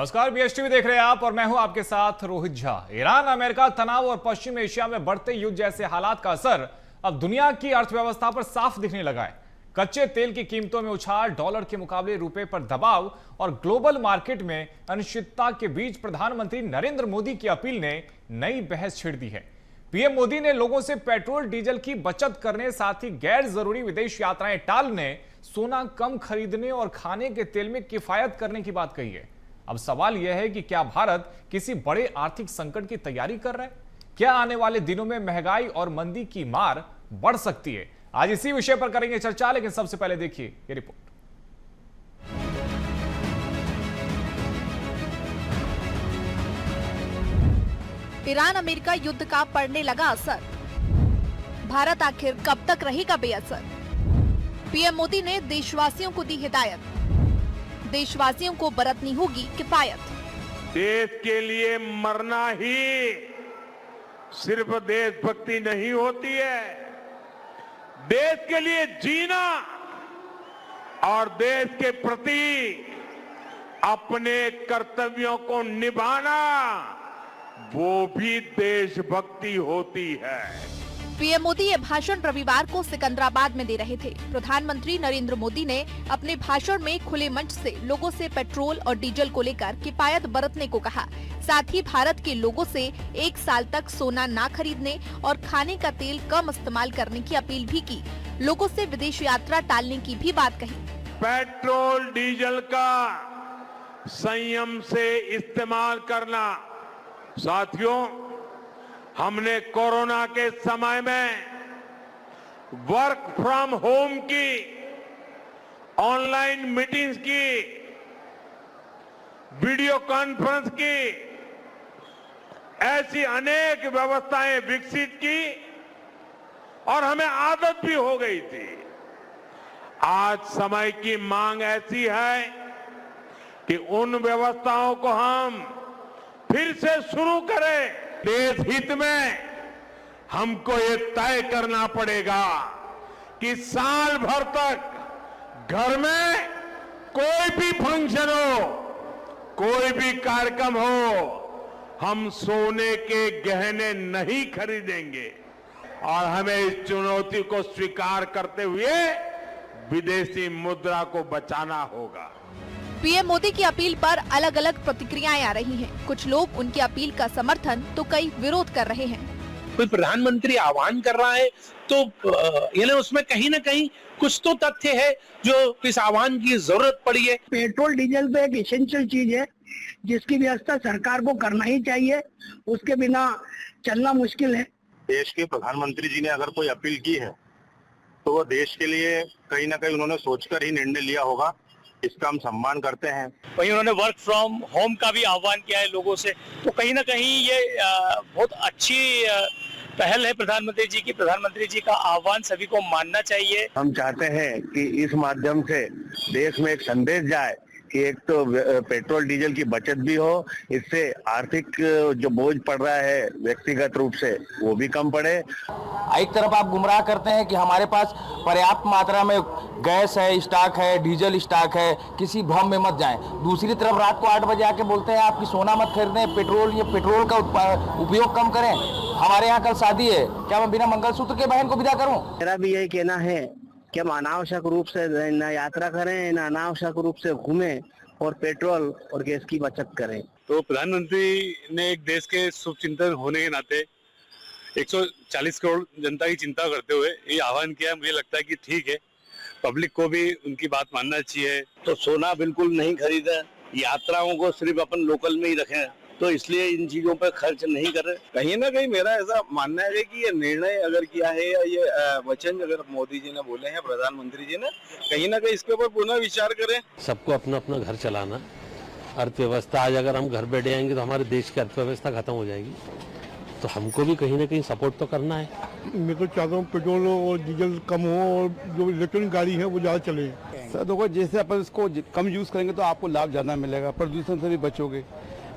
नमस्कार, बीएसटीवी देख रहे हैं आप और मैं हूं आपके साथ रोहित झा। ईरान अमेरिका तनाव और पश्चिम एशिया में बढ़ते युद्ध जैसे हालात का असर अब दुनिया की अर्थव्यवस्था पर साफ दिखने लगा है। कच्चे तेल की कीमतों में उछाल, डॉलर के मुकाबले रुपए पर दबाव और ग्लोबल मार्केट में अनिश्चितता के बीच प्रधानमंत्री नरेंद्र मोदी की अपील ने नई बहस छेड़ दी है। पीएम मोदी ने लोगों से पेट्रोल डीजल की बचत करने, साथ ही गैर जरूरी विदेश यात्राएं टालने, सोना कम खरीदने और खाने के तेल में किफायत करने की बात कही है। अब सवाल यह है कि क्या भारत किसी बड़े आर्थिक संकट की तैयारी कर रहा है? क्या आने वाले दिनों में महंगाई और मंदी की मार बढ़ सकती है? आज इसी विषय पर करेंगे चर्चा, लेकिन सबसे पहले देखिए ये रिपोर्ट। ईरान अमेरिका युद्ध का पड़ने लगा असर। भारत आखिर कब तक रहेगा बेअसर? पीएम मोदी ने देशवासियों को दी हिदायत, देशवासियों को बरतनी होगी किफायत। देश के लिए मरना ही सिर्फ देशभक्ति नहीं होती है, देश के लिए जीना और देश के प्रति अपने कर्तव्यों को निभाना, वो भी देशभक्ति होती है। पीएम मोदी ये भाषण रविवार को सिकंदराबाद में दे रहे थे। प्रधानमंत्री नरेंद्र मोदी ने अपने भाषण में खुले मंच से लोगों से पेट्रोल और डीजल को लेकर किफायत बरतने को कहा। साथ ही भारत के लोगों से 1 साल तक सोना ना खरीदने और खाने का तेल कम इस्तेमाल करने की अपील भी की। लोगों से विदेश यात्रा टालने की भी बात कही। पेट्रोल डीजल का संयम से इस्तेमाल करना। साथियों, हमने कोरोना के समय में वर्क फ्रॉम होम की, ऑनलाइन मीटिंग्स की, वीडियो कॉन्फ्रेंस की, ऐसी अनेक व्यवस्थाएं विकसित की और हमें आदत भी हो गई थी। आज समय की मांग ऐसी है कि उन व्यवस्थाओं को हम फिर से शुरू करें। देश हित में हमको ये तय करना पड़ेगा कि साल भर तक घर में कोई भी फंक्शन हो, कोई भी कार्यक्रम हो, हम सोने के गहने नहीं खरीदेंगे और हमें इस चुनौती को स्वीकार करते हुए विदेशी मुद्रा को बचाना होगा। पीएम मोदी की अपील पर अलग अलग प्रतिक्रियाएं आ रही हैं। कुछ लोग उनकी अपील का समर्थन तो कई विरोध कर रहे हैं। कोई प्रधानमंत्री आह्वान कर रहा है तो यानी उसमें कहीं ना कहीं कुछ तो तथ्य है जो इस आह्वान की जरूरत पड़ी है। पेट्रोल डीजल तो एक एसेंशियल चीज है जिसकी व्यवस्था सरकार को करना ही चाहिए, उसके बिना चलना मुश्किल है। देश के प्रधानमंत्री जी ने अगर कोई अपील की है तो वो देश के लिए कहीं ना कहीं उन्होंने सोचकर ही निर्णय लिया होगा, इसका हम सम्मान करते हैं। वहीं उन्होंने वर्क फ्रॉम होम का भी आह्वान किया है लोगों से, तो कहीं ना कहीं ये बहुत अच्छी पहल है प्रधानमंत्री जी की। प्रधानमंत्री जी का आह्वान सभी को मानना चाहिए। हम चाहते हैं कि इस माध्यम से देश में एक संदेश जाए कि एक तो पेट्रोल डीजल की बचत भी हो, इससे आर्थिक जो बोझ पड़ रहा है व्यक्तिगत रूप से वो भी कम पड़े। एक तरफ आप गुमराह करते हैं कि हमारे पास पर्याप्त मात्रा में गैस है, स्टॉक है, डीजल स्टॉक है, किसी भ्रम में मत जाएं। दूसरी तरफ रात को 8 बजे आके बोलते हैं आपकी सोना मत खरीदें, पेट्रोल का उपयोग कम करें। हमारे यहाँ कल शादी है, क्या मैं बिना मंगलसूत्र के बहन को विदा करूं? मेरा भी यही कहना है कि हम अनावश्यक रूप से न यात्रा करें, न अनावश्यक रूप से घूमें और पेट्रोल और गैस की बचत करें। तो प्रधानमंत्री ने एक देश के शुभचिंतक होने के नाते 140 करोड़ जनता की चिंता करते हुए ये आह्वान किया। मुझे लगता है कि ठीक है, पब्लिक को भी उनकी बात मानना चाहिए। तो सोना बिल्कुल नहीं खरीदें, यात्राओं को सिर्फ अपन लोकल में ही रखें, तो इसलिए इन चीजों पर खर्च नहीं कर रहे। कहीं ना कहीं मेरा ऐसा मानना है कि ये निर्णय अगर किया है या ये वचन अगर मोदी जी ने बोले हैं, प्रधानमंत्री जी ने, कहीं ना कहीं इसके ऊपर पुनः विचार करें। सबको अपना अपना घर चलाना, अर्थव्यवस्था, आज अगर हम घर बैठे आएंगे तो हमारे देश की अर्थव्यवस्था खत्म हो जाएगी, तो हमको भी कहीं ना कहीं सपोर्ट तो करना है। मैं तो चाहता हूँ पेट्रोल और डीजल कम हो और जो इलेक्ट्रॉनिक गाड़ी है वो ज़्यादा चले। सर देखो, जैसे अपन इसको कम यूज़ करेंगे तो आपको लाभ ज़्यादा मिलेगा, प्रदूषण से भी बचोगे।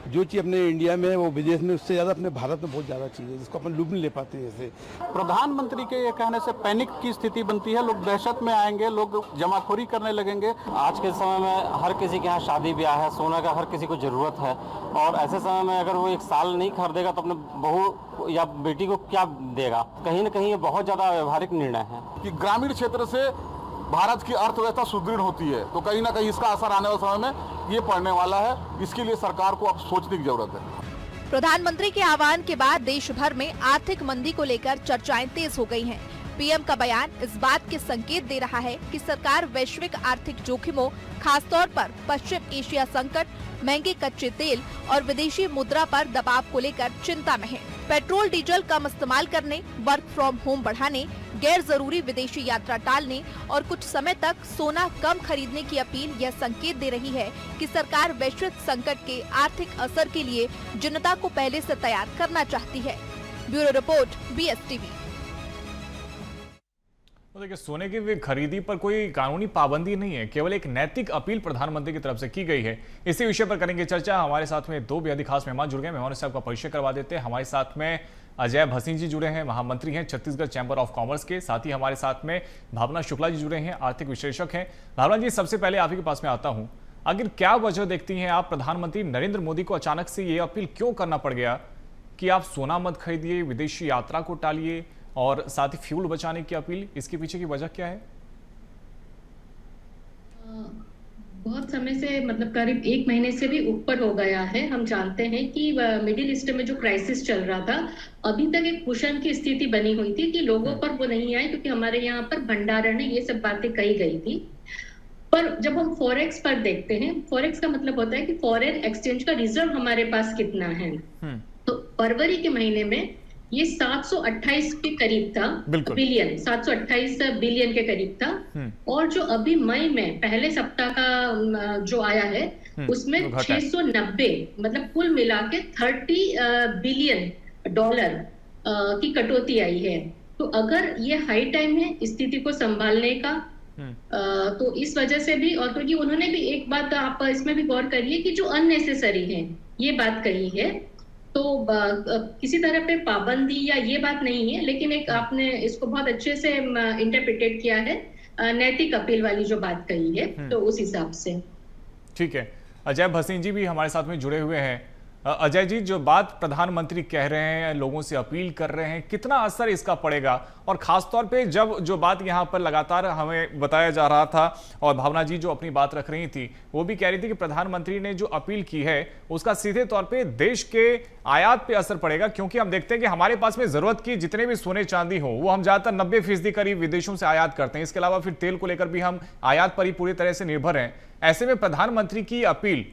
जो चीज़ अपने इंडिया में है वो विदेश में उससे ज़्यादा अपने भारत में बहुत ज़्यादा चीज़ है जिसको अपन लुभ नहीं ले पाते हैं जैसे। प्रधानमंत्री के ये कहने से पैनिक की स्थिति बनती है, लोग दहशत में आएंगे, लोग जमाखोरी करने लगेंगे। आज के समय में हर किसी के यहाँ शादी ब्याह है, सोने का हर किसी को जरूरत है, और ऐसे समय में अगर वो 1 साल नहीं खरीदेगा तो अपने बहू या बेटी को क्या देगा। कहीं ना कहीं ये बहुत ज्यादा व्यवहारिक निर्णय है कि ग्रामीण क्षेत्र से भारत की अर्थव्यवस्था सुदृढ़ होती है, तो कहीं ना कहीं इसका असर आने वाले समय में ये पड़ने वाला है। इसके लिए सरकार को अब सोचने की जरूरत है। प्रधानमंत्री के आह्वान के बाद देश भर में आर्थिक मंदी को लेकर चर्चाएं तेज हो गई हैं। पीएम का बयान इस बात के संकेत दे रहा है कि सरकार वैश्विक आर्थिक जोखिमों, खासतौर पर पश्चिम एशिया संकट, महंगे कच्चे तेल और विदेशी मुद्रा पर दबाव को लेकर चिंता में है। पेट्रोल डीजल कम इस्तेमाल करने, वर्क फ्रॉम होम बढ़ाने, गैर जरूरी विदेशी यात्रा टालने और कुछ समय तक सोना कम खरीदने की अपील यह संकेत दे रही है कि सरकार वैश्विक संकट के आर्थिक असर के लिए जनता को पहले से तैयार करना चाहती है। Bureau report, BSTV। तो देखिए, सोने की खरीदी पर कोई कानूनी पाबंदी नहीं है, केवल एक नैतिक अपील प्रधानमंत्री की तरफ से की गई है। इसी विषय पर करेंगे चर्चा। हमारे साथ में 2 बेहद खास मेहमान जुड़ गए। मेहमानों से आपका परिचय करवा देते हैं। हमारे साथ में अजय भसीन जी जुड़े हैं, महामंत्री हैं छत्तीसगढ़ चैंबर ऑफ कॉमर्स के। साथ ही हमारे साथ में भावना शुक्ला जी जुड़े हैं, आर्थिक विश्लेषक हैं। भावना जी, सबसे पहले आप ही के पास में आता हूँ। आखिर क्या वजह देखती हैं आप, प्रधानमंत्री नरेंद्र मोदी को अचानक से ये अपील क्यों करना पड़ गया कि आप सोना मत खरीदिए, विदेशी यात्रा को टालिए और साथ ही फ्यूल बचाने की अपील? इसके पीछे की वजह क्या है? बहुत समय से, मतलब करीब 1 महीने से भी ऊपर हो गया है। हम जानते हैं कि मिडिल ईस्ट में जो क्राइसिस चल रहा था, अभी तक एक कुशन की स्थिति बनी हुई थी कि लोगों पर वो नहीं आए, क्योंकि हमारे यहाँ पर भंडारण है, ये सब बातें कही गई थी। पर जब हम फॉरेक्स पर देखते हैं, फॉरेक्स का मतलब होता है कि फॉरेन एक्सचेंज का रिजर्व हमारे पास कितना है। तो फरवरी के महीने में ये 728 के करीब था, बिलियन, 728 बिलियन के करीब था। और जो अभी मई में पहले सप्ताह का जो आया है उसमें 690, मतलब कुल मिला के 30 बिलियन डॉलर की कटौती आई है। तो अगर ये हाई टाइम है स्थिति को संभालने का, तो इस वजह से भी, और क्योंकि उन्होंने भी एक बात आप इसमें भी गौर करिए कि जो अननेसेसरी है ये बात कही है, तो किसी तरह पे पाबंदी या ये बात नहीं है, लेकिन एक आपने इसको बहुत अच्छे से इंटरप्रिटेट किया है, नैतिक अपील वाली जो बात कही है, तो उस हिसाब से। ठीक है, अजय भसीन जी भी हमारे साथ में जुड़े हुए हैं। अजय जी, जो बात प्रधानमंत्री कह रहे हैं, लोगों से अपील कर रहे हैं, कितना असर इसका पड़ेगा? और खासतौर पे जब जो बात यहाँ पर लगातार हमें बताया जा रहा था, और भावना जी जो अपनी बात रख रही थी, वो भी कह रही थी कि प्रधानमंत्री ने जो अपील की है उसका सीधे तौर पे देश के आयात पे असर पड़ेगा, क्योंकि हम देखते हैं कि हमारे पास में जरूरत की जितने भी सोने चांदी हो वो हम ज्यादातर 90% करीब विदेशों से आयात करते हैं। इसके अलावा फिर तेल को लेकर भी हम आयात पर ही पूरी तरह से निर्भर हैं। ऐसे में प्रधानमंत्री की अपील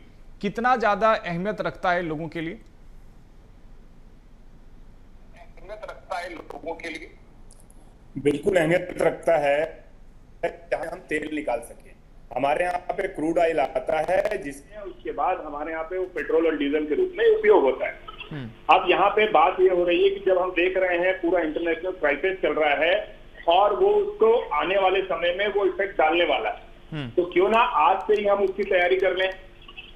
कितना ज्यादा अहमियत रखता है लोगों के लिए? अहमियत रखता है लोगों के लिए, बिल्कुल अहमियत रखता है, जहां हम तेल निकाल सके। हमारे यहाँ पे क्रूड ऑयल आता है, जिसमें उसके बाद हमारे यहाँ पे वो पेट्रोल और डीजल के रूप में उपयोग होता है। अब यहाँ पे बात ये हो रही है कि जब हम देख रहे हैं पूरा इंटरनेशनल क्राइसिस चल रहा है और वो उसको आने वाले समय में वो इफेक्ट डालने वाला है, तो क्यों ना आज से ही हम उसकी तैयारी कर लें।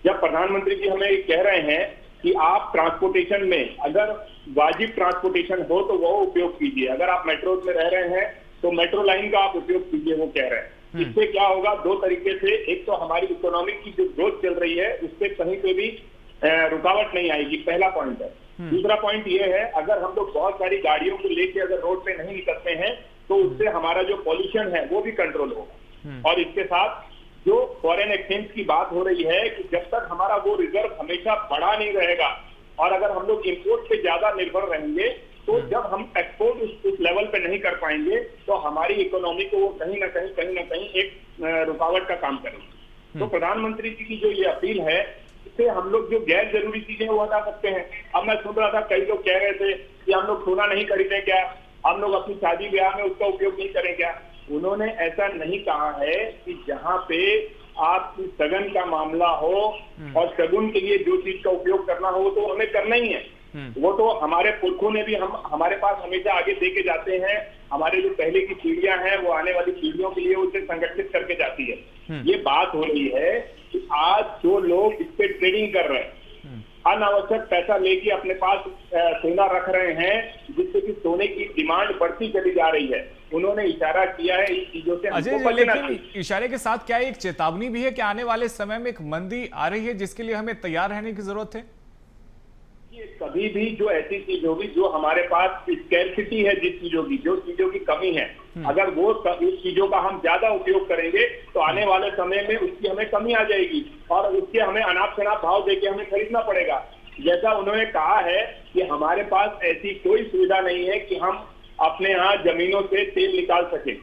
जब प्रधानमंत्री जी हमें कह रहे हैं कि आप ट्रांसपोर्टेशन में अगर वाजिब ट्रांसपोर्टेशन हो तो वो उपयोग कीजिए, अगर आप मेट्रो में रह रहे हैं तो मेट्रो लाइन का आप उपयोग कीजिए, वो कह रहे हैं। इससे क्या होगा, 2 तरीके से, एक तो हमारी इकोनॉमिक की जो ग्रोथ चल रही है उससे कहीं पे भी रुकावट नहीं आएगी, पहला पॉइंट है। दूसरा पॉइंट ये है, अगर हम लोग बहुत सारी गाड़ियों को लेके अगर रोड पे नहीं निकलते हैं तो उससे हमारा जो पॉल्यूशन है वो भी कंट्रोल होगा। और इसके साथ जो फॉरेन एक्सचेंज की बात हो रही है कि जब तक हमारा वो रिजर्व हमेशा बढ़ा नहीं रहेगा और अगर हम लोग इंपोर्ट पे ज्यादा निर्भर रहेंगे, तो जब हम एक्सपोर्ट उस लेवल पे नहीं कर पाएंगे तो हमारी इकोनॉमी को वो कहीं ना कहीं एक रुकावट का काम करेगी। तो प्रधानमंत्री जी की जो ये अपील है, इससे हम लोग जो गैर जरूरी चीजें वो हटा सकते हैं। अब मैं सुन रहा था कई लोग कह रहे थे कि हम लोग सोना नहीं खरीदें क्या, हम लोग अपनी शादी ब्याह में उसका उपयोग नहीं करें क्या। उन्होंने ऐसा नहीं कहा है कि जहां पे आपकी सगन का मामला हो और सगुन के लिए जो चीज का उपयोग करना हो तो हमें करना ही है। वो तो हमारे पुरखों ने भी हमारे पास हमेशा आगे दे के जाते हैं। हमारे जो पहले की पीढ़ियां हैं वो आने वाली पीढ़ियों के लिए उसे संगठित करके जाती है। ये बात हो रही है कि आज जो लोग इस पे ट्रेडिंग कर रहे हैं, अनावश्यक पैसा लेके अपने पास सोना रख रहे हैं, जिससे कि सोने की डिमांड बढ़ती चली जा रही है। उन्होंने इशारा किया है इन चीजों से अजय जी, लेकिन इशारे के साथ क्या एक चेतावनी भी है कि आने वाले समय में एक मंदी आ रही है जिसके लिए हमें तैयार रहने की जरूरत है? कभी भी जो ऐसी चीज होगी, जो हमारे पास स्कैर्सिटी है, जिस चीजों की, जो चीजों की कमी है, अगर वो उस चीजों का हम ज्यादा उपयोग करेंगे तो आने वाले समय में उसकी हमें कमी आ जाएगी और उसके हमें अनाप शनाप भाव देके हमें खरीदना पड़ेगा। जैसा उन्होंने कहा है कि हमारे पास ऐसी कोई सुविधा नहीं है कि हम अपने यहाँ जमीनों से तेल निकाल सके।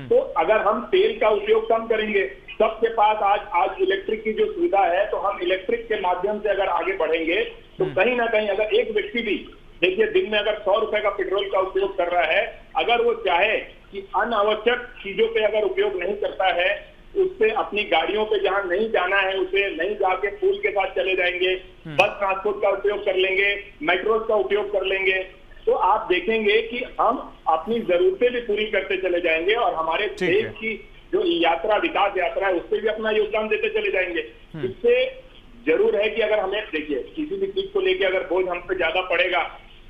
तो अगर हम तेल का उपयोग कम करेंगे, सबके पास आज इलेक्ट्रिक की जो सुविधा है, तो हम इलेक्ट्रिक के माध्यम से अगर आगे बढ़ेंगे तो कहीं ना कहीं अगर एक व्यक्ति भी देखिए दिन में अगर 100 रुपए का पेट्रोल का उपयोग कर रहा है, अगर वो चाहे कि अनावश्यक चीजों पे अगर उपयोग नहीं करता है, उससे अपनी गाड़ियों पे जहां नहीं जाना है उसे नहीं जाके पूल के साथ चले जाएंगे, बस ट्रांसपोर्ट का उपयोग कर लेंगे, मेट्रो का उपयोग कर लेंगे, तो आप देखेंगे कि हम अपनी जरूरतें भी पूरी करते चले जाएंगे और हमारे देश की जो यात्रा, विकास यात्रा है, उससे भी अपना योगदान देते चले जाएंगे। इससे जरूर है कि अगर हमें देखिए किसी भी चीज को लेके अगर बोझ हम पे ज्यादा पड़ेगा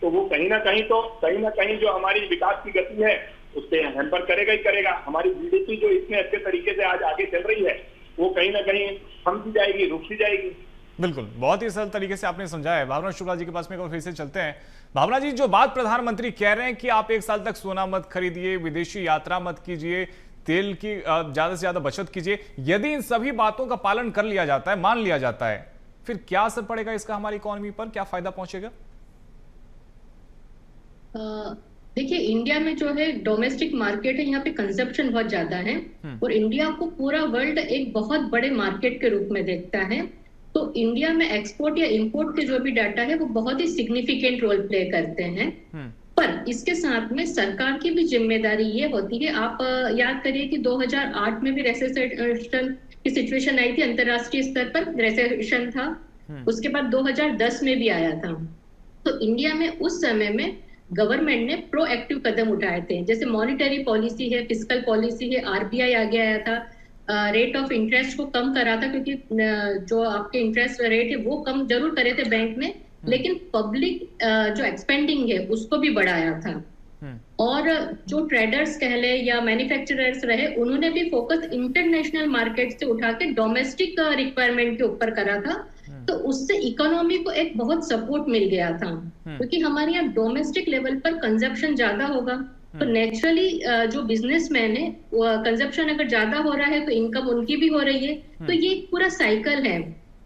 तो वो कहीं ना कहीं जो हमारी विकास की गति है उससे हैम्पर करेगा ही करेगा। हमारी जीडीपी जो इतने अच्छे तरीके से आज आगे चल रही है वो कहीं ना कहीं थमती जाएगी, रुकती जाएगी। बिल्कुल, बहुत ही सरल तरीके से आपने समझाया है। भावना शुक्ला जी के पास में फिर से चलते हैं। भावना जी, जो बात प्रधानमंत्री कह रहे हैं कि आप 1 साल तक सोना मत खरीदिए, विदेशी यात्रा मत कीजिए, तेल की ज्यादा से ज्यादा बचत कीजिए, यदि इन सभी बातों का पालन कर लिया जाता है, मान लिया जाता है, फिर क्या असर पड़ेगा इसका हमारी इकोनॉमी पर, क्या फायदा पहुंचेगा? देखिए, इंडिया में जो है डोमेस्टिक मार्केट है, यहाँ पे कंजप्शन बहुत ज्यादा है और इंडिया को पूरा वर्ल्ड एक बहुत बड़े मार्केट के रूप में देखता है। तो इंडिया में एक्सपोर्ट या इंपोर्ट के जो भी डाटा है वो बहुत ही सिग्निफिकेंट रोल प्ले करते हैं। पर इसके साथ में सरकार की भी जिम्मेदारी ये होती है, आप याद करिए कि 2008 में भी रेसेशन की सिचुएशन आई थी, अंतरराष्ट्रीय स्तर पर रेसेशन था, उसके बाद 2010 में भी आया था। तो इंडिया में उस समय में गवर्नमेंट ने प्रोएक्टिव कदम उठाए थे, जैसे मॉनिटरी पॉलिसी है, फिस्कल पॉलिसी है, आरबीआई आगे आया था, रेट ऑफ इंटरेस्ट को कम करा था, क्योंकि जो आपके इंटरेस्ट रेट है वो कम जरूर करे थे बैंक में, लेकिन पब्लिक जो एक्सपेंडिंग है उसको भी बढ़ाया था। और जो ट्रेडर्स कह ले या मैन्युफैक्चरर्स रहे, उन्होंने भी फोकस इंटरनेशनल मार्केट से उठा के डोमेस्टिक रिक्वायरमेंट के ऊपर करा था। तो उससे इकोनॉमी को एक बहुत सपोर्ट मिल गया था, क्योंकि हमारे यहाँ डोमेस्टिक लेवल पर कंजप्शन ज्यादा होगा, तो नेचुरली जो बिजनेसमैन है, कंजप्शन अगर ज्यादा हो रहा है तो इनकम उनकी भी हो रही है। तो ये एक पूरा साइकिल है।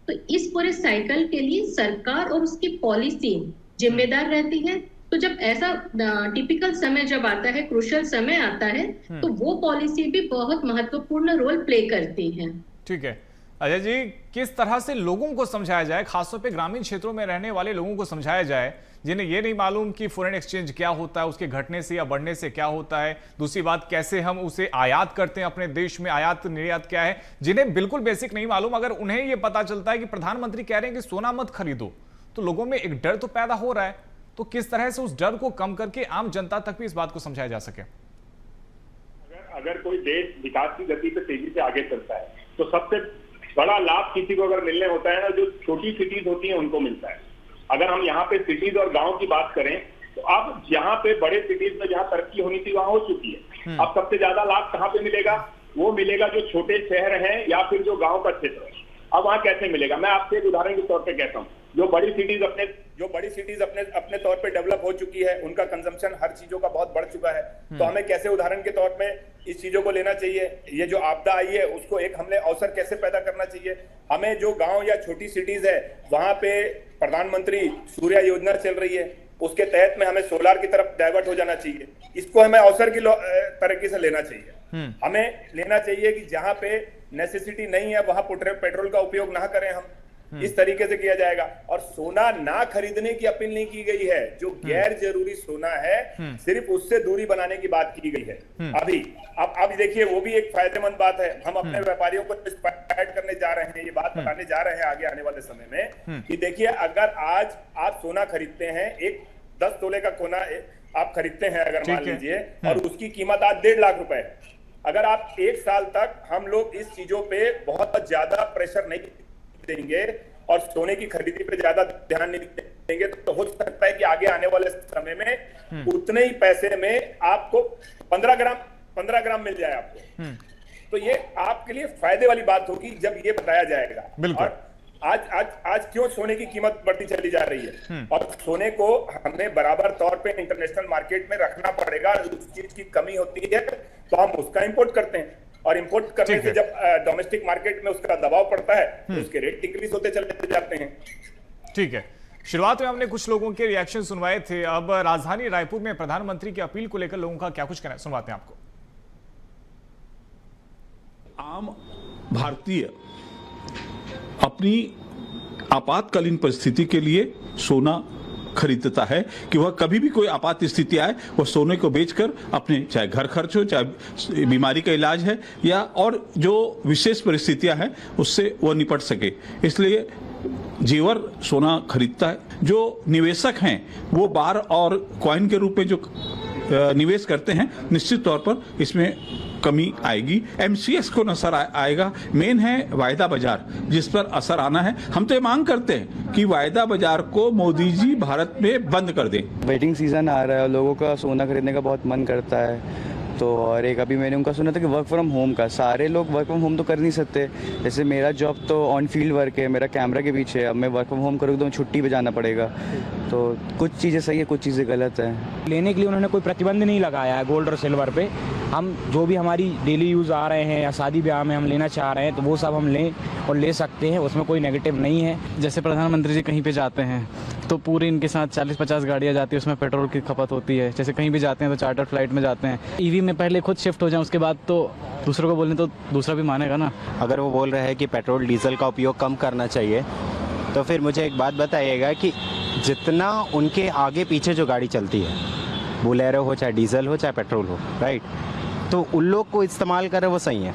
तो इस पूरे साइकिल के लिए सरकार और उसकी पॉलिसी जिम्मेदार रहती है। तो जब ऐसा टिपिकल समय जब आता है, क्रूशियल समय आता है, तो वो पॉलिसी भी बहुत महत्वपूर्ण रोल प्ले करती है। ठीक है अजय जी, किस तरह से लोगों को समझाया जाए, खासतौर पे ग्रामीण क्षेत्रों में रहने वाले लोगों को समझाया जाए, जिन्हें ये नहीं मालूम कि फॉरेन एक्सचेंज क्या होता है, उसके घटने से या बढ़ने से क्या होता है, दूसरी बात कैसे हम उसे आयात करते हैं अपने देश में, आयात निर्यात क्या है, जिन्हें बिल्कुल बेसिक नहीं मालूम, अगर उन्हें ये पता चलता है कि प्रधानमंत्री कह रहे हैं कि सोना मत खरीदो, तो लोगों में एक डर तो पैदा हो रहा है। तो किस तरह से उस डर को कम करके आम जनता तक भी इस बात को समझाया जा सके? अगर कोई देश विकास की गति पे तेजी से आगे चलता है तो सबसे बड़ा लाभ किसी को अगर मिलने होता है ना, जो छोटी सिटीज होती हैं उनको मिलता है। अगर हम यहाँ पे सिटीज और गांव की बात करें तो अब जहाँ पे बड़े सिटीज में जहाँ तरक्की होनी थी वहां हो चुकी है। अब सबसे ज्यादा लाभ कहाँ पे मिलेगा? वो मिलेगा जो छोटे शहर हैं या फिर जो गाँव का क्षेत्र है। अब वहाँ कैसे मिलेगा? मैं आपसे एक उदाहरण के तौर पे कहता हूँ, जो बड़ी सिटीज अपने तौर पे डेवलप हो चुकी है, उनका कंजम्पशन हर चीजों का बहुत बढ़ चुका है, तो हमें कैसे उदाहरण के तौर पे इस चीजों को लेना चाहिए? ये जो आपदा आई है उसको एक हमने अवसर कैसे पैदा करना चाहिए? हमें जो गांव या छोटी सिटीज है वहां पे प्रधानमंत्री सूर्य योजना चल रही है, उसके तहत में हमें सोलार की तरफ डाइवर्ट हो जाना चाहिए। इसको हमें अवसर की तरीके से लेना चाहिए। हमें लेना चाहिए कि जहां पे नेसेसिटी नहीं है वहां पेट्रोल का उपयोग ना करें हम, इस तरीके से किया जाएगा। और सोना ना खरीदने की अपील नहीं की गई है, जो गैर जरूरी सोना है सिर्फ उससे दूरी बनाने की बात की गई है। अभी अब देखिए वो भी एक फायदेमंद बात है। हम अपने व्यापारियों को इंस्पायर करने जा रहे हैं, ये बात बताने जा रहे हैं आगे आने वाले समय में कि देखिए अगर आज आप सोना खरीदते हैं, एक 10 तोले का सोना आप खरीदते हैं अगर मान लीजिए, और उसकी कीमत आज 1.5 लाख रुपए है। अगर आप 1 साल तक हम लोग इस चीजों पे बहुत ज्यादा प्रेशर नहीं देंगे और सोने की खरीदी पे ज्यादा ध्यान नहीं देंगे तो हो सकता है कि आगे आने वाले समय में उतने ही पैसे में आपको 15 ग्राम मिल जाए आपको। तो ये आपके लिए फायदे वाली बात होगी जब ये बताया जाएगा। बिल्कुल। और आज क्यों सोने की कीमत बढ़ती चली जा रही है, और सोने को हमें बराबर तौर पे इंटरनेशनल मार्केट में रखना पड़ेगा। उस चीज की कमी होती है तो हम उसका इंपोर्ट करते हैं, और इंपोर्ट करने से जब डोमेस्टिक मार्केट में उसका दबाव पड़ता है तो उसके रेट इंक्रीज होते चले जाते हैं। ठीक है, शुरुआत में हमने कुछ लोगों के रिएक्शन सुनवाए थे, अब राजधानी रायपुर में प्रधानमंत्री की अपील को लेकर लोगों का क्या कुछ कहना है, सुनवाते हैं आपको। आम भारतीय अपनी आपातकालीन परिस्थिति के लिए सोना खरीदता है कि वह कभी भी कोई आपात स्थिति आए वह सोने को बेचकर अपने चाहे घर खर्च हो, चाहे बीमारी का इलाज है, या और जो विशेष परिस्थितियां हैं उससे वह निपट सके। इसलिए जेवर सोना खरीदता है। जो निवेशक हैं वो बार और कॉइन के रूप में जो निवेश करते हैं, निश्चित तौर पर इसमें कमी आएगी। एमसीएक्स को असर आएगा। मेन है वायदा बाजार जिस पर असर आना है। हम तो ये मांग करते हैं कि वायदा बाजार को मोदी जी भारत में बंद कर दें। वेडिंग सीजन आ रहा है और लोगों का सोना खरीदने का बहुत मन करता है, तो और एक अभी मैंने उनका सुना था कि वर्क फ्रॉम होम का, सारे लोग वर्क फ्रॉम होम तो कर नहीं सकते। जैसे मेरा जॉब तो ऑन फील्ड वर्क है, मेरा कैमरा के पीछे है, अब मैं वर्क फ्रॉम होम करूँ तो छुट्टी पे जाना पड़ेगा। तो कुछ चीज़ें सही है, कुछ चीज़ें गलत है। लेने के लिए उन्होंने कोई प्रतिबंध नहीं लगाया है गोल्ड और सिल्वर पे। हम जो भी हमारी डेली यूज़ आ रहे हैं या शादी ब्याह में हम लेना चाह रहे हैं तो वो सब हम लें और ले सकते हैं, उसमें कोई नेगेटिव नहीं है। जैसे प्रधानमंत्री जी कहीं पे जाते हैं तो पूरी इनके साथ 40-50 गाड़ियाँ जाती है, उसमें पेट्रोल की खपत होती है। जैसे कहीं भी जाते हैं तो चार्टर फ्लाइट में जाते हैं। ईवी में पहले खुद शिफ्ट हो जाएं, उसके बाद तो दूसरों को बोलने तो दूसरा भी मानेगा ना। अगर वो बोल रहे हैं कि पेट्रोल डीजल का उपयोग कम करना चाहिए तो फिर मुझे एक बात बताइएगा कि जितना उनके आगे पीछे जो गाड़ी चलती है, बोलेरो हो चाहे डीजल हो चाहे पेट्रोल हो, राइट, तो उन लोग को इस्तेमाल कर रहे वो सही है,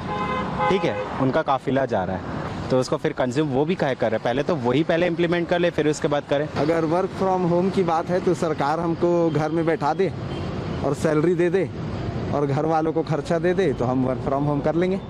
ठीक है, उनका काफिला जा रहा है तो उसको फिर कंज्यूम वो भी काहे कर रहे हैं। पहले तो वही पहले इम्प्लीमेंट कर ले फिर उसके बाद करें। अगर वर्क फ्रॉम होम की बात है तो सरकार हमको घर में बैठा दे और सैलरी दे दे और घर वालों को खर्चा दे दे तो हम वर्क फ्रॉम होम कर लेंगे।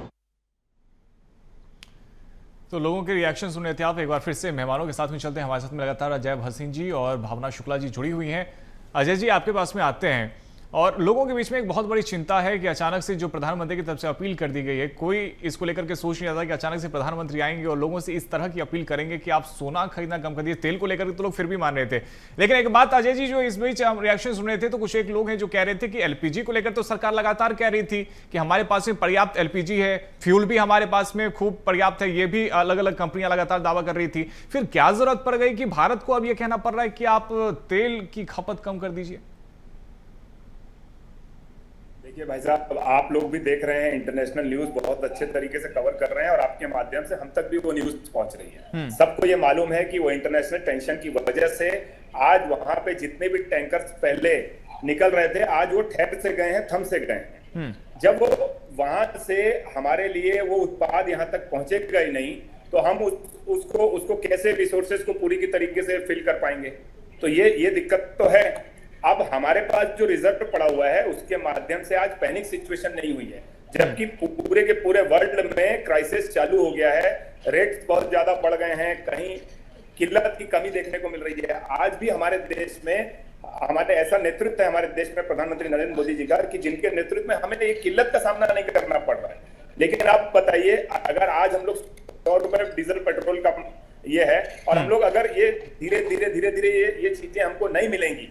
तो लोगों के रिएक्शन सुन रहे थे आप। एक बार फिर से मेहमानों के साथ में चलते हैं। हमारे साथ में लगातार अजय भसीन जी और भावना शुक्ला जी जुड़ी हुई हैं। अजय जी, आपके पास में आते हैं, और लोगों के बीच में एक बहुत बड़ी चिंता है कि अचानक से जो प्रधानमंत्री की तरफ से अपील कर दी गई है, कोई इसको लेकर के सोच नहीं रहा था कि अचानक से प्रधानमंत्री आएंगे और लोगों से इस तरह की अपील करेंगे कि आप सोना खरीदना कम कर दिए। तेल को लेकर तो लोग फिर भी मान रहे थे, लेकिन एक बात अजय जी, जो इस बीच हम रिएक्शन सुन रहे थे तो कुछ एक लोग हैं जो कह रहे थे कि एलपीजी को लेकर तो सरकार लगातार कह रही थी कि हमारे पास में पर्याप्त एलपीजी है, फ्यूल भी हमारे पास में खूब पर्याप्त है, ये भी अलग अलग कंपनियां लगातार दावा कर रही थी। फिर क्या जरूरत पड़ गई कि भारत को अब यह कहना पड़ रहा है कि आप तेल की खपत कम कर दीजिए? देखिए भाई साहब, आप लोग भी देख रहे हैं, इंटरनेशनल न्यूज बहुत अच्छे तरीके से कवर कर रहे हैं और आपके माध्यम से हम तक भी वो न्यूज पहुंच रही है। सबको ये मालूम है कि वो इंटरनेशनल टेंशन की वजह से आज वहां पे जितने भी टैंकर्स पहले निकल रहे थे आज वो ठहर से गए हैं, थम से गए हैं। जब वो वहां से हमारे लिए वो उत्पाद यहाँ तक पहुंचेगा ही नहीं तो हम उसको कैसे रिसोर्सेज को पूरी की तरीके से फिल कर पाएंगे? तो ये दिक्कत तो है। अब हमारे पास जो रिजर्व पड़ा हुआ है उसके माध्यम से आज पैनिक सिचुएशन नहीं हुई है, जबकि पूरे के पूरे वर्ल्ड में क्राइसिस चालू हो गया है, रेट्स बहुत ज्यादा बढ़ गए हैं, कहीं किल्लत की कमी देखने को मिल रही है। आज भी हमारे देश में हमारे ऐसा नेतृत्व है हमारे देश में प्रधानमंत्री नरेंद्र मोदी जी का कि जिनके नेतृत्व में हमें ये किल्लत का सामना नहीं करना पड़ रहा है। लेकिन आप बताइए, अगर आज हम लोग 100 रुपए डीजल पेट्रोल का ये है और हम लोग अगर ये धीरे धीरे ये चीजें हमको नहीं मिलेंगी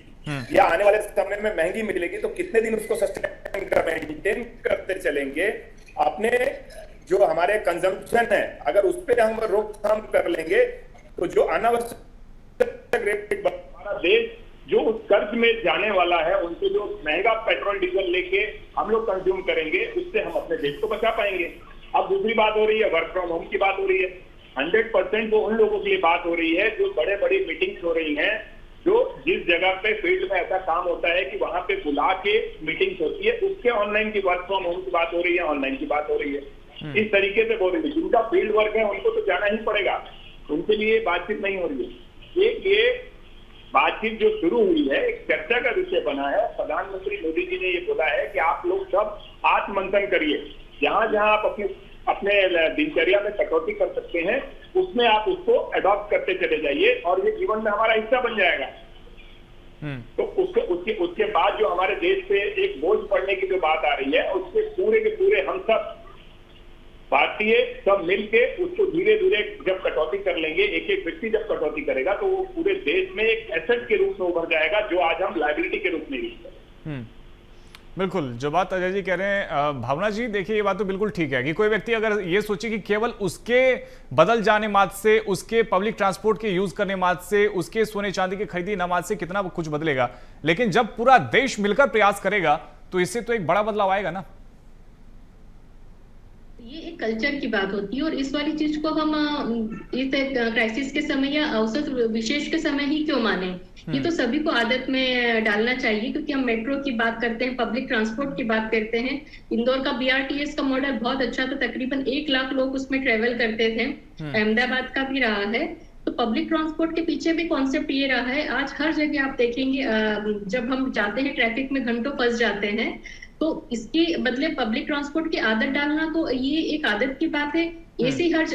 या आने वाले समय में महंगी मिलेगी तो कितने दिन उसको सस्टेन मेंटेन करते चलेंगे? अपने जो हमारे कंजम्पशन है अगर उस पर हम रोकथाम कर लेंगे तो जो अनावश्यक रेट हमारा देश जो उस कर्ज में जाने वाला है, उनसे जो महंगा पेट्रोल डीजल लेके हम लोग कंज्यूम करेंगे उससे हम अपने देश को बचा पाएंगे। अब दूसरी बात हो रही है, वर्क फ्रॉम होम की बात हो रही है। 100% वो उन लोगों के लिए बात हो रही है जो बड़ी मीटिंग्स हो रही हैं, जो जिस जगह पे फील्ड में ऐसा काम होता है कि वहां पे बुला के मीटिंग्स होती है, उसके ऑनलाइन की वर्क फ्रॉम होम की बात हो रही है, ऑनलाइन की बात हो रही है। इस तरीके से बोल रही है। जिनका फील्ड वर्क है उनको तो जाना ही पड़ेगा, उनके लिए बातचीत नहीं हो रही है। ये बातचीत जो शुरू हुई है एक चर्चा का विषय बना है। प्रधानमंत्री मोदी जी ने ये बोला है कि आप लोग सब आत्ममंथन करिए, जहां जहां आप अपनी अपने दिनचर्या में कटौती कर सकते हैं, उसमें आप उसको अडॉप्ट करते चले जाइए और ये जीवन में हमारा हिस्सा बन जाएगा। तो उसके बाद जो हमारे देश पे एक बोझ पड़ने की जो बात आ रही है, उसके पूरे के पूरे हम सब भारतीय सब मिलके उसको धीरे धीरे जब कटौती कर लेंगे, एक एक व्यक्ति जब कटौती करेगा तो वो पूरे देश में एक एसेट के रूप में उभर जाएगा, जो आज हम लायबिलिटी के रूप में यूज करें। बिल्कुल, जो बात अजय जी कह रहे हैं, भावना जी देखिए, ये बात तो बिल्कुल ठीक है कि कोई व्यक्ति अगर ये सोचे कि केवल उसके बदल जाने मात्र से, उसके पब्लिक ट्रांसपोर्ट के यूज करने मात्र से, उसके सोने चांदी की खरीदी नमाज से कितना कुछ बदलेगा, लेकिन जब पूरा देश मिलकर प्रयास करेगा तो इससे तो एक बड़ा बदलाव आएगा ना। ये एक कल्चर की बात होती है और इस वाली चीज को हम इस क्राइसिस के समय या अवसर विशेष के समय ही क्यों माने, ये तो सभी को आदत में डालना चाहिए। क्योंकि हम मेट्रो की बात करते हैं, पब्लिक ट्रांसपोर्ट की बात करते हैं, इंदौर का BRTS का मॉडल बहुत अच्छा था, तकरीबन 1 लाख लोग उसमें ट्रेवल करते थे, अहमदाबाद का भी रहा है। तो पब्लिक ट्रांसपोर्ट के पीछे भी कॉन्सेप्ट ये रहा है। आज हर जगह आप देखेंगे जब हम जाते हैं ट्रैफिक में घंटों फंस जाते हैं, तो इसके बदले पब्लिक ट्रांसपोर्ट की आदत डालना, तो ये एक आदत की बात है। एसी हर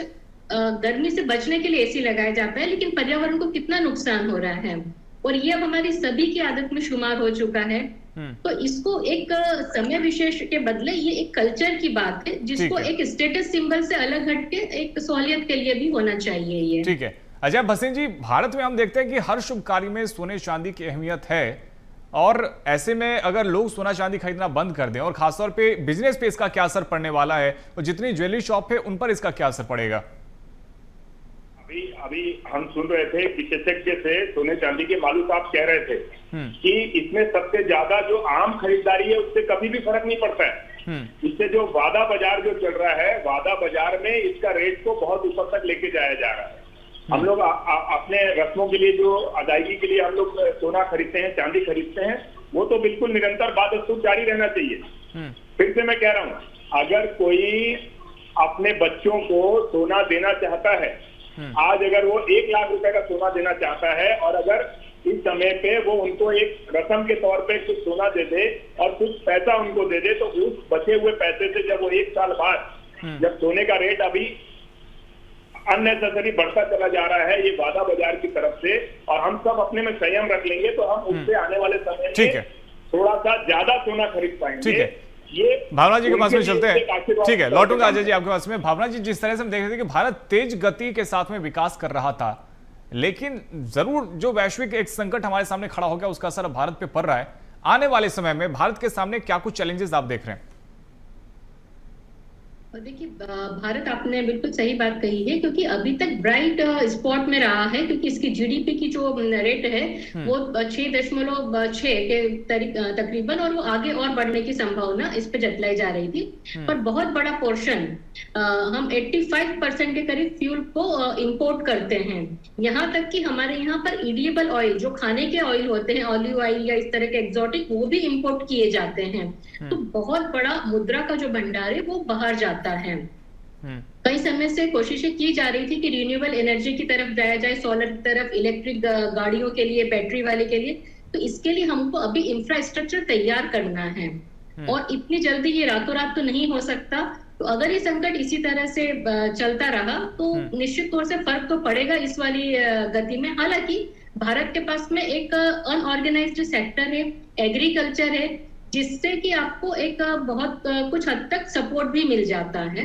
गर्मी से बचने के लिए एसी लगाया जाता है, लेकिन पर्यावरण को कितना नुकसान हो रहा है, और ये अब हमारी सभी की आदत में शुमार हो चुका है। तो इसको एक समय विशेष के बदले ये एक कल्चर की बात है, जिसको एक स्टेटस सिंबल से अलग हटके एक सहूलियत के लिए भी होना चाहिए। ये ठीक है। अजय भसीन जी, भारत में हम देखते हैं कि हर शुभ कार्य में सोने चांदी की अहमियत है, और ऐसे में अगर लोग सोना चांदी खरीदना बंद कर दें, और खासतौर पे बिजनेस पे इसका क्या असर पड़ने वाला है, और जितनी ज्वेलरी शॉप है उन पर इसका क्या असर पड़ेगा? अभी हम सुन रहे थे विशेषज्ञ से, सोने चांदी के मालूम साहब कह रहे थे कि इसमें सबसे ज्यादा जो आम खरीदारी है उससे कभी भी फर्क नहीं पड़ता है। इससे जो वादा बाजार जो चल रहा है, वादा बाजार में इसका रेट को बहुत ऊपर तक लेके जाया जा रहा है। हम लोग अपने रस्मों के लिए जो अदायगी के लिए हम लोग सोना खरीदते हैं, चांदी खरीदते हैं, वो तो बिल्कुल निरंतर बादस्तूर जारी रहना चाहिए। फिर से मैं कह रहा हूँ, अगर कोई अपने बच्चों को सोना देना चाहता है, आज अगर वो 1 लाख रुपए का सोना देना चाहता है, और अगर इस समय पे वो उनको एक रस्म के तौर पे कुछ सोना दे दे और कुछ पैसा उनको दे दे, तो उस बचे हुए पैसे से जब वो 1 साल बाद जब सोने का रेट अभी अननेसेसरी बढ़ता चला जा रहा है ये वादा बाजार की तरफ से, और हम सब अपने में संयम रख लेंगे, तो हम उससे आने वाले समय में थोड़ा सा ज्यादा सोना खरीद पाएंगे। ठीक है, ये भावना जी के पास में चलते हैं। ठीक है, लौटूंगा अजय जी आपके पास में। भावना जी, जिस तरह से हम देख रहे थे कि भारत तेज गति के साथ में विकास कर रहा था, लेकिन जरूर जो वैश्विक एक संकट हमारे सामने खड़ा हो गया, उसका असर भारत पे पड़ रहा है। आने वाले समय में भारत के सामने क्या कुछ चैलेंजेस आप देख रहे हैं? देखिए, भारत, आपने बिल्कुल सही बात कही है, क्योंकि अभी तक ब्राइट स्पॉट में रहा है, क्योंकि इसकी जीडीपी की जो रेट है वो 6.6 के तकरीबन, और वो आगे और बढ़ने की संभावना इस पे जतलाई जा रही थी। पर बहुत बड़ा पोर्शन, हम 85% के करीब फ्यूल को इंपोर्ट करते हैं। यहाँ तक कि हमारे यहाँ पर ईडिएबल ऑयल, जो खाने के ऑयल होते हैं, ऑलिव ऑयल या इस तरह के एक्सोटिक, वो भी इंपोर्ट किए जाते हैं। तो बहुत बड़ा मुद्रा का जो भंडार है वो बाहर जाता है। कई समय से कोशिशें की जा रही थी कि रिन्यूएबल एनर्जी की तरफ जाया जाए, सोलर की तरफ, इलेक्ट्रिक गाड़ियों के लिए, बैटरी वाले के लिए। तो इसके लिए हमको अभी इंफ्रास्ट्रक्चर तैयार करना है, और इतनी जल्दी ये रातों रात तो नहीं हो सकता। तो अगर ये संकट इसी तरह से चलता रहा तो निश्चित तौर से फर्क तो पड़ेगा इस वाली गति में। हालांकि भारत के पास में एक अनऑर्गेनाइज्ड सेक्टर है, एग्रीकल्चर है, जिससे कि आपको एक बहुत कुछ हद तक सपोर्ट भी मिल जाता है।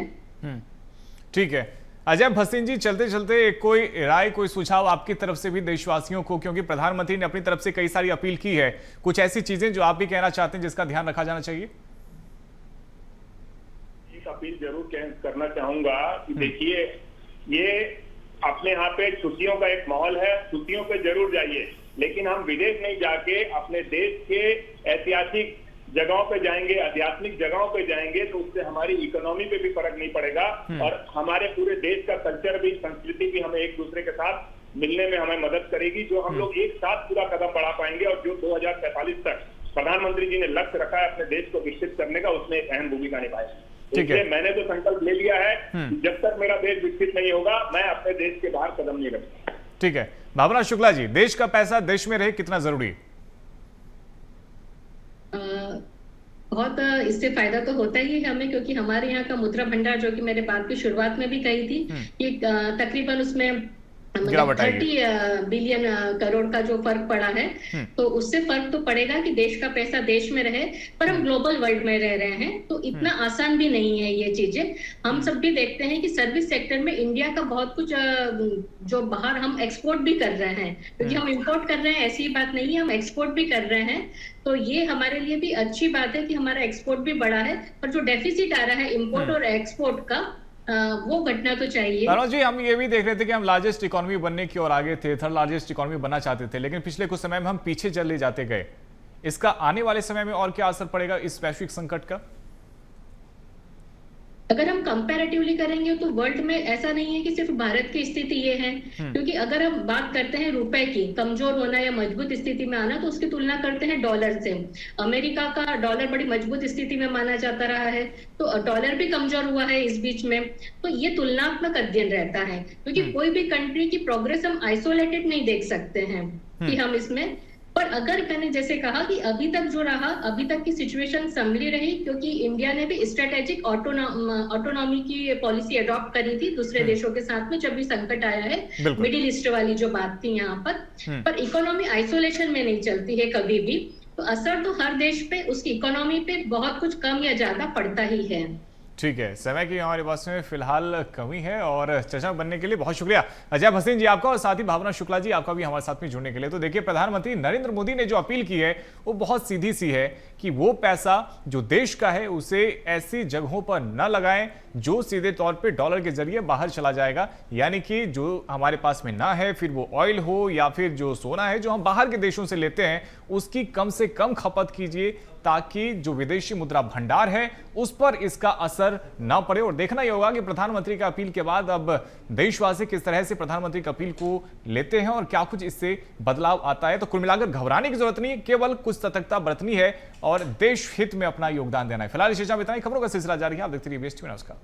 ठीक है, अजय भसीन जी, चलते चलते कोई राय, कोई सुझाव आपकी तरफ से भी देशवासियों को, क्योंकि प्रधानमंत्री ने अपनी तरफ से कई सारी अपील की है, कुछ ऐसी चीजें जो आप भी कहना चाहते हैं जिसका ध्यान रखा जाना चाहिए? एक अपील जरूर करना चाहूंगा कि देखिए, ये अपने यहाँ पे छुट्टियों का एक माहौल है, छुट्टियों पे जरूर जाइए, लेकिन हम विदेश नहीं जाके अपने देश के ऐतिहासिक जगहों पे जाएंगे, आध्यात्मिक जगहों पे जाएंगे, तो उससे हमारी इकोनॉमी पे भी फर्क नहीं पड़ेगा, और हमारे पूरे देश का कल्चर भी, संस्कृति भी हमें एक दूसरे के साथ मिलने में हमें मदद करेगी, जो हम लोग एक साथ पूरा कदम बढ़ा पाएंगे। और जो 2045 तक प्रधानमंत्री जी ने लक्ष्य रखा है अपने देश को विकसित करने का, उसमें एक अहम भूमिका निभाएगी। इसलिए मैंने तो संकल्प ले लिया है कि जब तक मेरा देश विकसित नहीं होगा, मैं अपने देश के बाहर कदम नहीं रखूंगा। ठीक है, भावना शुक्ला जी, देश का पैसा देश में रहे कितना जरूरी? बहुत इससे फायदा तो होता ही है हमें, क्योंकि हमारे यहाँ का मुद्रा भंडार, जो कि मैंने बात की शुरुआत में भी कही थी, कि तकरीबन उसमें 30 बिलियन करोड़ का जो फर्क पड़ा है, तो उससे फर्क तो पड़ेगा कि देश का पैसा देश में रहे, पर हम ग्लोबल वर्ल्ड में रह रहे हैं, तो इतना आसान भी नहीं है ये चीजें। हम सब भी देखते हैं कि सर्विस सेक्टर में इंडिया का बहुत कुछ जो बाहर हम एक्सपोर्ट भी कर रहे हैं, क्योंकि हम इंपोर्ट कर रहे हैं ऐसी बात नहीं है, हम एक्सपोर्ट भी कर रहे हैं, तो ये हमारे लिए भी अच्छी बात है कि हमारा एक्सपोर्ट भी बढ़ा है। पर जो डेफिसिट आ रहा है इंपोर्ट और एक्सपोर्ट का, वो घटना तो चाहिए। मनोज जी, हम ये भी देख रहे थे कि हम लार्जेस्ट इकोनॉमी बनने की ओर आगे थे, थर्ड लार्जेस्ट इकोनॉमी बनना चाहते थे, लेकिन पिछले कुछ समय में हम पीछे चले जाते गए। इसका आने वाले समय में और क्या असर पड़ेगा इस वैश्विक संकट का? अगर हम कंपैरेटिवली करेंगे तो वर्ल्ड में ऐसा नहीं है कि सिर्फ भारत की स्थिति ये है, क्योंकि अगर हम बात करते हैं रुपए की कमजोर होना या मजबूत स्थिति में आना, तो उसकी तुलना करते हैं डॉलर से। अमेरिका का डॉलर बड़ी मजबूत स्थिति में माना जाता रहा है, तो डॉलर भी कमजोर हुआ है इस बीच में, तो ये तुलनात्मक अध्ययन रहता है, क्योंकि कोई भी कंट्री की प्रोग्रेस हम आइसोलेटेड नहीं देख सकते हैं कि हम इसमें। पर अगर मैंने जैसे कहा कि अभी तक जो रहा, अभी तक की सिचुएशन संभली रही, क्योंकि इंडिया ने भी स्ट्रेटेजिक ऑटोनॉमी की पॉलिसी अडॉप्ट करी थी दूसरे देशों के साथ में जब भी संकट आया है, मिडिल ईस्ट वाली जो बात थी यहाँ पर इकोनॉमी आइसोलेशन में नहीं चलती है कभी भी, तो असर तो हर देश पे, उसकी इकोनॉमी पे बहुत कुछ कम या ज्यादा पड़ता ही है। ठीक है, समय की हमारे पास में फिलहाल कमी है और चर्चा बनने के लिए बहुत शुक्रिया अजय हसीन जी आपका, और साथ ही भावना शुक्ला जी आपका भी हमारे साथ में जुड़ने के लिए। तो देखिए, प्रधानमंत्री नरेंद्र मोदी ने जो अपील की है वो बहुत सीधी सी है कि वो पैसा जो देश का है उसे ऐसी जगहों पर न लगाएं जो सीधे तौर पे डॉलर के जरिए बाहर चला जाएगा, यानी कि जो हमारे पास में ना है, फिर वो ऑयल हो या फिर जो सोना है जो हम बाहर के देशों से लेते हैं, उसकी कम से कम खपत कीजिए, ताकि जो विदेशी मुद्रा भंडार है उस पर इसका असर ना पड़े। और देखना ही होगा कि प्रधानमंत्री का अपील के बाद अब देशवासी किस तरह से प्रधानमंत्री की अपील को लेते हैं और क्या कुछ इससे बदलाव आता है। तो कुल मिलाकर घबराने की जरूरत नहीं, केवल कुछ सतर्कता बरतनी है और देश हित में अपना योगदान देना है। फिलहाल इस चर्चा में इतना ही, खबरों का सिलसिला जारी है, आप देखते रहिए बेस्ट न्यूज़। नमस्कार।